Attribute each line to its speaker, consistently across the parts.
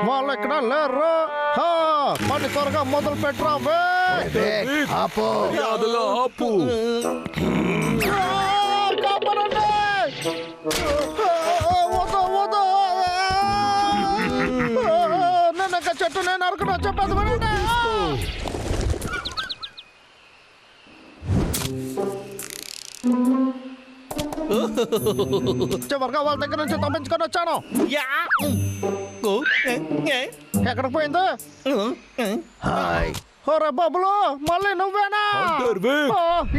Speaker 1: వాళ్ళు ఇక్కడ లేరు. పని త్వరగా మొదలు పెట్టరా.
Speaker 2: ఆపు
Speaker 3: ఆపు.
Speaker 1: కాపాడండి. నన్ను చెట్టు నేను అరకడం చెప్పేది వినండి. చివరిగా వాళ్ళ దగ్గర నుంచి తప్పించుకొని వచ్చాను. ఎక్కడికి పోయింది?
Speaker 2: హాయ్
Speaker 1: ఒరే బాబులు, మళ్ళీ నువ్వేనా?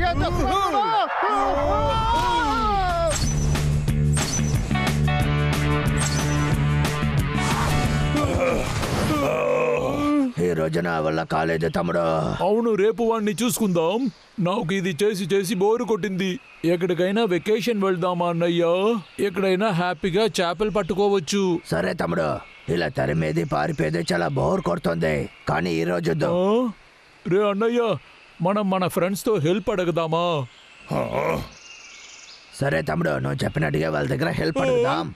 Speaker 1: ఏం చేస్తున్నావు?
Speaker 2: ఈ రోజు నా వల్ల కాలేదు తమ్ముడు.
Speaker 3: అవును, రేపు వాడిని చూసుకుందాం. నాకు ఇది చేసి చేసి బోరు కొట్టింది. ఎక్కడికైనా వెకేషన్ వెళ్దామా అన్నయ్యా? ఎక్కడైనా హ్యాపీగా చేపలు పట్టుకోవచ్చు.
Speaker 2: సరే తమ్ముడు, ఇలా తరిమేది పారిపోయేది చాలా బోర్ కొడుతుంది. కానీ ఈ రోజు
Speaker 3: రే అన్నయ్య, మనం మన ఫ్రెండ్స్ తో హెల్ప్ అడగదామా?
Speaker 2: సరే తమ్ముడు, నువ్వు చెప్పినట్టుగా వాళ్ళ దగ్గర హెల్ప్ అడుగుదాం.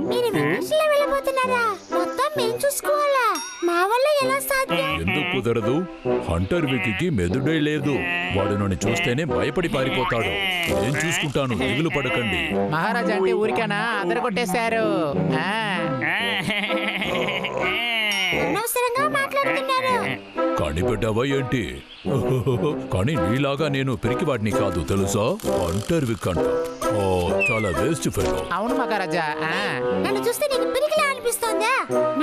Speaker 4: మీరు వెకేషన్లో వెళ్ళిపోతున్నారా? మొత్తం మేము చూసుకోవాలా? మా వల్ల ఎలా సాధ్యం?
Speaker 3: ఎందుకు కుదరదు? హంటర్ వికీకి మెదుడే లేదు. వాడు నన్ను చూస్తేనే భయపడి పారిపోతాడు. నేను చూసుకుంటాను, దిగులు పడకండి.
Speaker 5: మహారాజా అంటే ఊరికేనా? అందరు కొట్టేశారు.
Speaker 4: అనవసరంగా మాట్లాడుతున్నారు.
Speaker 3: కనిపెట్టావా ఏంటి? కానీ నీలాగా నేను పిరికి వాడిని కాదు తెలుసా? హంటర్ విక్ అంట. చాలా వేస్ట్ ఫెలో.
Speaker 5: అవును మహారాజా.
Speaker 4: నన్ను చూస్తే నీకు పిరికిలా అనిపిస్తోందా?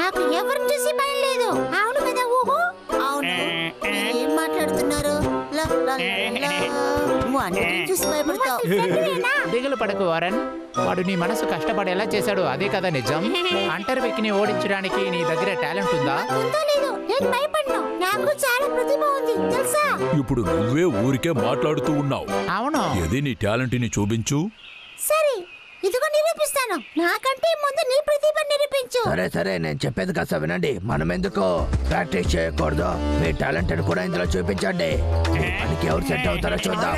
Speaker 4: నాకు ఎవరిని చూసి భయం లేదు. అవును కదా? ఊహు. అవును. ఏం మాట్లాడుతున్నారు? చూసి భయపడతావు.
Speaker 5: దిగులు పడకు వారన్. వాడు నీ మనసు కష్టపడేలా చేశాడు, అదే కదా నిజం. హంటర్ విక్ ని ఓడించడానికి నీ దగ్గర టాలెంట్ ఉందా?
Speaker 4: లేదు, నేను భయపడను. నాకు చాలా ప్రతిభ ఉంది తెలుసా?
Speaker 3: ఇప్పుడు నువ్వే ఊరికే మాట్లాడుతూ ఉన్నావు.
Speaker 5: అవును.
Speaker 3: ఏది నీ టాలెంట్ ని చూపించు.
Speaker 4: సరే, ఇదిగో నిరూపిస్తాను. నాకంటే ముందు నీ ప్రతిభ నిరూపించు.
Speaker 2: సరే సరే, నేను చెప్పేది కాస్త వినండి. మనం ఎందుకు ప్రాక్టీస్ చేయకూడదు? మీ టాలెంట్ కూడా ఇందులో చూపించండి. మనకి ఎవరు సెట్ అవుతారో చూద్దాం.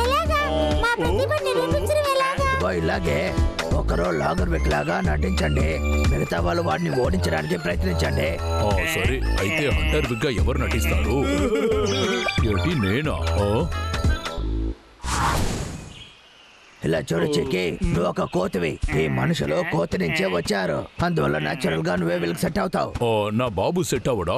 Speaker 4: ఎలాగా? మా ప్రతిభ నిరూపించడం ఎలాగా?
Speaker 2: ఇలాగే ఒకరో లాగర్ విక్ లాగా నటించండి. మిగతా వాళ్ళు వాడిని ఓడించడానికి ప్రయత్నించండి.
Speaker 3: సరే, అయితే హంటర్ విక్ గా ఎవరు నటిస్తారు? ఏంటి, నేనా?
Speaker 2: ఇలా చూడు చిక్కి, నువ్వు ఒక కోతివి. ఈ మనుషులు కోతి నుంచే వచ్చారు. అందువల్ల నేచురల్ గా నువ్వే వీళ్ళకి సెట్ అవుతావు.
Speaker 3: నా బాబు సెట్ అవ్వడా?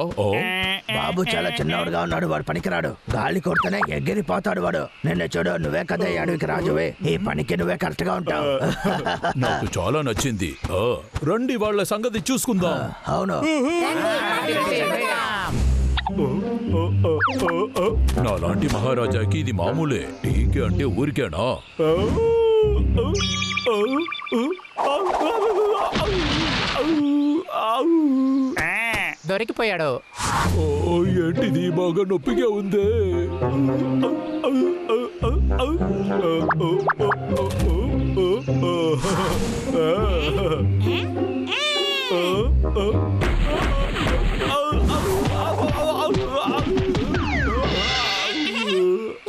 Speaker 2: బాబు చాలా చిన్నవాడుగా ఉన్నాడు. వాడు పనికిరాడు. గాలి కొడితేనే ఎగిరిపోతాడు వాడు. నిన్న చూడు, నువ్వే కదా అడవికి రాజువే. ఈ పనికి నువ్వే కరెక్ట్ గా ఉంటావు.
Speaker 3: నాకు చాలా నచ్చింది. రండి, వాళ్ళ సంగతి చూసుకుందాం.
Speaker 2: అవును,
Speaker 3: నాలాంటి మహారాజాకి ఇది మామూలే. టీకే అంటే ఊరికేనా?
Speaker 5: దొరికిపోయాడు.
Speaker 3: ఏంటిది, బాగా నొప్పిగా ఉందే.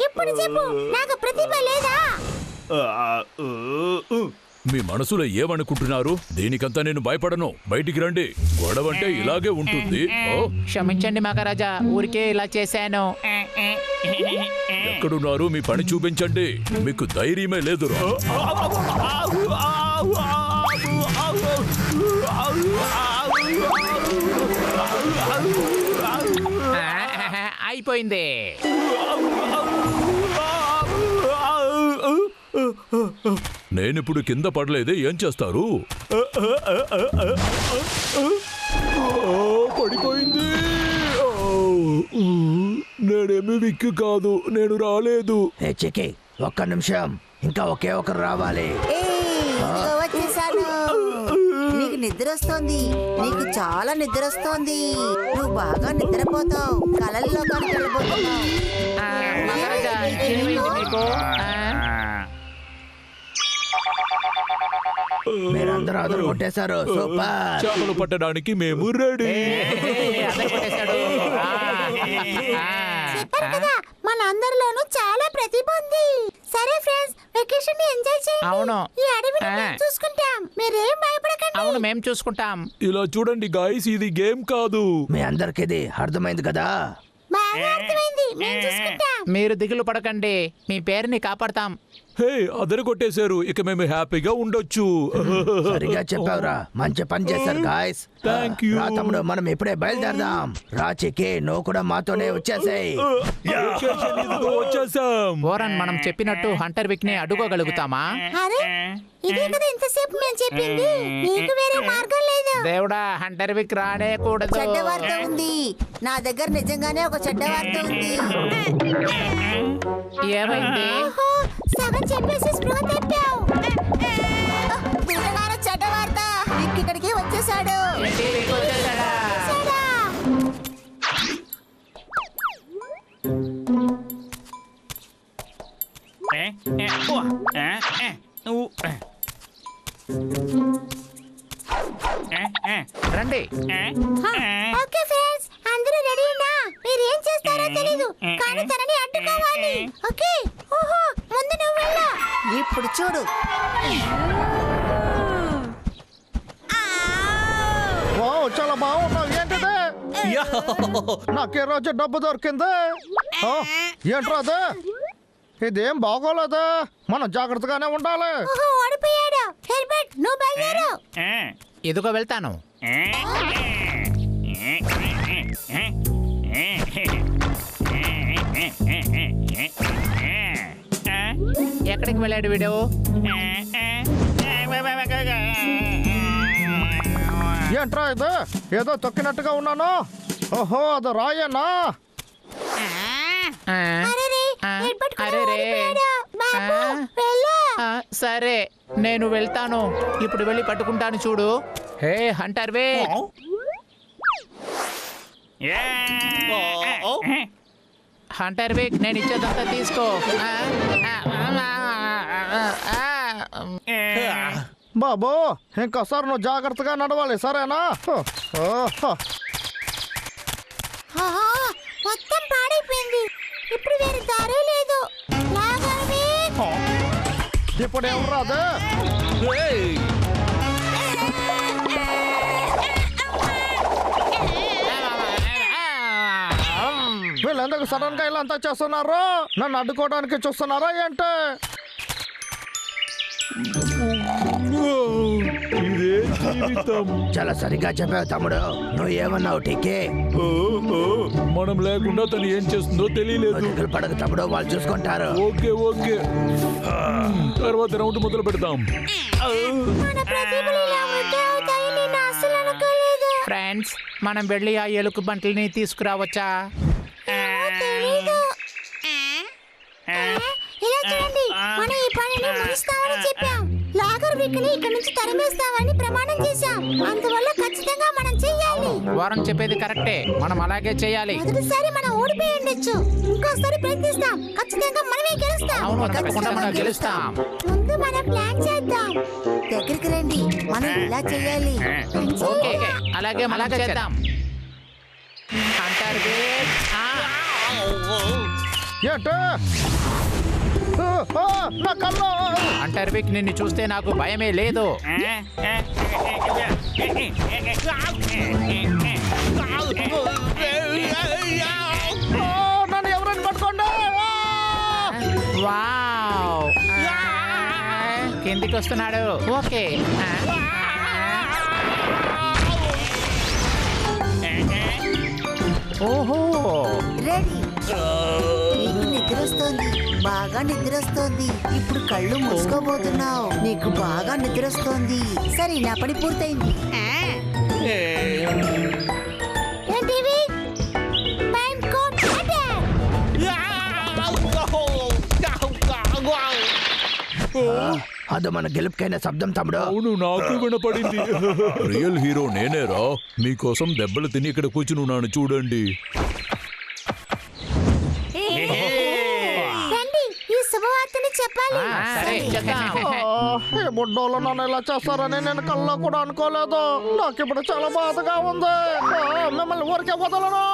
Speaker 4: ఇప్పుడు చెప్పు, నాకు ప్రతిభ లేదా?
Speaker 3: మీ మనసులో ఏమనుకుంటున్నారు? దీనికంతా నేను భయపడను. బయటికి రండి. గొడవంటే ఇలాగే ఉంటుంది.
Speaker 5: క్షమించండి మహారాజా, ఊరికే ఇలా చేశాను.
Speaker 3: ఎక్కడున్నారు? మీ పని చూపించండి. మీకు ధైర్యమే లేదురా.
Speaker 5: అయిపోయింది.
Speaker 3: నేనిప్పుడు కింద పడలేదే, ఏం చేస్తారు? పడిపోయింది. నేనేమి విక్కు కాదు, నేను రాలేదు.
Speaker 2: చిక్కి, ఒక్క నిమిషం. ఇంకా ఒకే ఒకరు రావాలి.
Speaker 6: వచ్చేసాను. నీకు నిద్ర వస్తోంది. నీకు చాలా నిద్ర వస్తోంది. నువ్వు బాగా నిద్రపోతావు. కలల్లోకానికి వెళ్ళిపోతున్నావు.
Speaker 5: మహారాజా, ఏమైంది మీకు?
Speaker 2: మీరందరూ అదరు కొట్టేశారు. సూపర్.
Speaker 3: చేపలు పట్టడానికి మేము రెడీ.
Speaker 5: కొట్టేశాడు.
Speaker 4: చెప్పారు కదా, మనందరిలోనూ చాలా ప్రతిభ ఉంది. సరే ఫ్రెండ్స్, వెకేషన్ ని ఎంజాయ్ చేయండి.
Speaker 5: అవును.
Speaker 4: ఈ అడవిని మేము చూసుకుంటాం. మీరేం భయపడకండి.
Speaker 5: అవును, మేం చూసుకుంటాం.
Speaker 3: ఇలా చూడండి గాయస్, ఇది గేమ్ కాదు.
Speaker 2: మీ అందరికి ఇది అర్థమైంది కదా?
Speaker 4: బాగా అర్థమైంది. మేము చూసుకుంటాం.
Speaker 5: మీరు దిగులు పడకండి, మీ పేరుని కాపాడతాం.
Speaker 3: హే, అదరు కొట్టేశారు. ఇక మేము హ్యాపీగా ఉండొచ్చు.
Speaker 2: సరిగా చెప్పావురా, మంచి పని చేశారు గాయస్.
Speaker 3: Thank you.
Speaker 2: రా తమ్ముడు, మనం ఇప్పుడే బయలుదేరదాం. రా చికి, నువ్వు కూడా మాతోనే వచ్చేసేయ్.
Speaker 3: వెకేషన్ ఇదిగో వచ్చేసాం.
Speaker 5: ఓరన్, మనం చెప్పినట్టు హంటర్ విక్ ని అడ్డుకోగలుగుతామా?
Speaker 4: అరే, ఇదే కదా ఇంతసేపు మేము చెప్పింది. నీకు వేరే మార్గం లేదు.
Speaker 5: దేవుడా, హంటర్ విక్ రానే కూడదు.
Speaker 6: చెడ్డ వార్త ఉంది. నా దగ్గర నిజంగానే ఒక చెడ్డ వార్త ఉంది.
Speaker 5: ఏమైంది?
Speaker 4: ఓహో, సగం చెప్పేసి స్పృహ తెప్పావు.
Speaker 6: నిజంగానే చెడ్డ వార్త. విక్ ఇక్కడికి వచ్చేసాడు.
Speaker 5: ఏంటి, విక్ వచ్చేసాడా?
Speaker 4: సరే.
Speaker 5: రండి.
Speaker 4: ఓకే ఫ్రెండ్స్, అందరూ రెడీనా? మీరు ఏం చేస్తారో తెలీదు, కానీ తనని అడ్డుకోవాలి. ఓకే. ఓహో, ముందు నువ్వు వెళ్ళు.
Speaker 6: ఇప్పుడు చూడు.
Speaker 1: వావ్, చాలా బాగున్నావు. ఏంటిది? నాకు ఈ రోజు డబ్బు దొరికింది. ఆ, ఏంట్రా అది? ఇదేం బాగోలేదు. మనం జాగ్రత్తగానే ఉండాలి.
Speaker 4: ఓహో, ఓడిపోయాడు. హెర్బర్ట్, నువ్వు బయలుదేరు.
Speaker 5: ఇదిగో వెళ్తాను. ఎక్కడికి వెళ్ళాడు వీడు?
Speaker 1: ఏంట్రా ఇది? ఏదో తొక్కినట్టుగా ఉన్నాను. ఓహో, అది రాయేనా?
Speaker 5: ఆ,
Speaker 4: అరెరే,
Speaker 5: ఆ,
Speaker 4: హెర్బర్ట్ కూడా
Speaker 5: అరెరే.
Speaker 4: ఓడిపోయాడు. బాబు,
Speaker 5: ఆ.
Speaker 4: వెళ్ళు.
Speaker 5: ఆ, సరే, నేను వెళ్తాను. ఇప్పుడు వెళ్ళి పట్టుకుంటాను చూడు. హే హంటర్ వే, హంటర్ వే, నేను ఇచ్చేదంతా తీసుకో. ఆ,
Speaker 1: బాబు, ఇంకోసారి నువ్వు జాగ్రత్తగా నడవాలి, సరేనా? ఓహో.
Speaker 4: ఆహా, మొత్తం పాడైపోయింది. ఇప్పుడు వేరే దారి లేదు. లాగండి.
Speaker 1: ఇప్పుడు ఎవరు రాదు? వీళ్ళు ఎందుకు సడన్ గా ఇలా అంతా చేస్తున్నారు? నన్ను అడ్డుకోవడానికి చూస్తున్నారా ఏంటి?
Speaker 3: ఇదే జీవితం.
Speaker 2: చాలా సరిగా చెప్పావు తమ్ముడు. నువ్వు ఏమన్నావు టీకే?
Speaker 3: మనం లేకుండా తను ఏం చేస్తుందో తెలియలేదు.
Speaker 2: దిగులు పడకు తమ్ముడు, వాళ్ళు చూసుకుంటారు.
Speaker 3: ఓకే ఓకే, తర్వాత రౌండ్ మొదలు పెడతాం.
Speaker 4: మన ప్రతిభలు ఇలా వృద్ధి అవుతాయి నేను అస్సలు అనుకోలేదు.
Speaker 5: ఫ్రెండ్స్, మనం వెళ్ళి ఆ ఎలుక బంటల్ని తీసుకురావచ్చా?
Speaker 4: తెలీదు. ఇలా చూడండి, మనం ఈ పనిని ముగిస్తామని చెప్పాం. లాగర్ విక్ని ఇక్కడ నుంచి తరిమేస్తామని ప్రమాణం చేశాం. అందువల్ల ఖచ్చితంగా మనం చెయ్యాలి.
Speaker 5: వారం చెప్పేది కరెక్టే, మనం అలాగే చేయాలి.
Speaker 4: మొదటిసారి మనం ఓడిపోయి ఉండొచ్చు. ఇంకోసారి ప్రయత్నిస్తాం. ఖచ్చితంగా మనమే గెలుస్తాం.
Speaker 5: అవును, మనం ఖచ్చితంగా గెలుస్తాం.
Speaker 4: ముందు మనం ప్లాన్ చేద్దాం.
Speaker 6: దగ్గరికి రండి. మనం ఇలా చేయాలి.
Speaker 5: ఓకే, అలాగే మనం చేద్దాం. హంటర్ వే,
Speaker 1: ఏంటి? నా కళ్ళు!
Speaker 5: హంటర్ విక్, నిన్ను చూస్తే నాకు భయమే లేదు.
Speaker 1: నన్ను ఎవరైనా పట్టుకోండి!
Speaker 5: వావ్, కిందికి వస్తున్నాడు. ఓకే, ఓహో,
Speaker 6: రెడీ. నీకు నిద్ర వస్తోంది, బాగా నిద్ర వస్తోంది. ఇప్పుడు కళ్ళు మూసుకోబోతున్నావు. నీకు బాగా నిద్ర వస్తోంది. సరే, నా పని పూర్తయింది.
Speaker 4: ఏంటివి? Time code attack.
Speaker 2: అది మన గెలుపుకైన శబ్దం తమ్ముడు.
Speaker 3: అవును, నాకు వినపడింది. రియల్ హీరో నేనేరా. మీకోసం దెబ్బలు తిని ఇక్కడ కూర్చుని ఉన్నాను చూడండి.
Speaker 4: రండి, ఈ శుభవార్తని చెప్పాలి.
Speaker 5: సరే చేద్దాం.
Speaker 1: ఈ బుడ్డోళ్ళు నన్ను ఇలా చేస్తారని నేను కల్లో కూడా అనుకోలేదు. నాకు ఇప్పుడు చాలా బాధగా ఉంది. మిమ్మల్ని ఊరికే వదలను.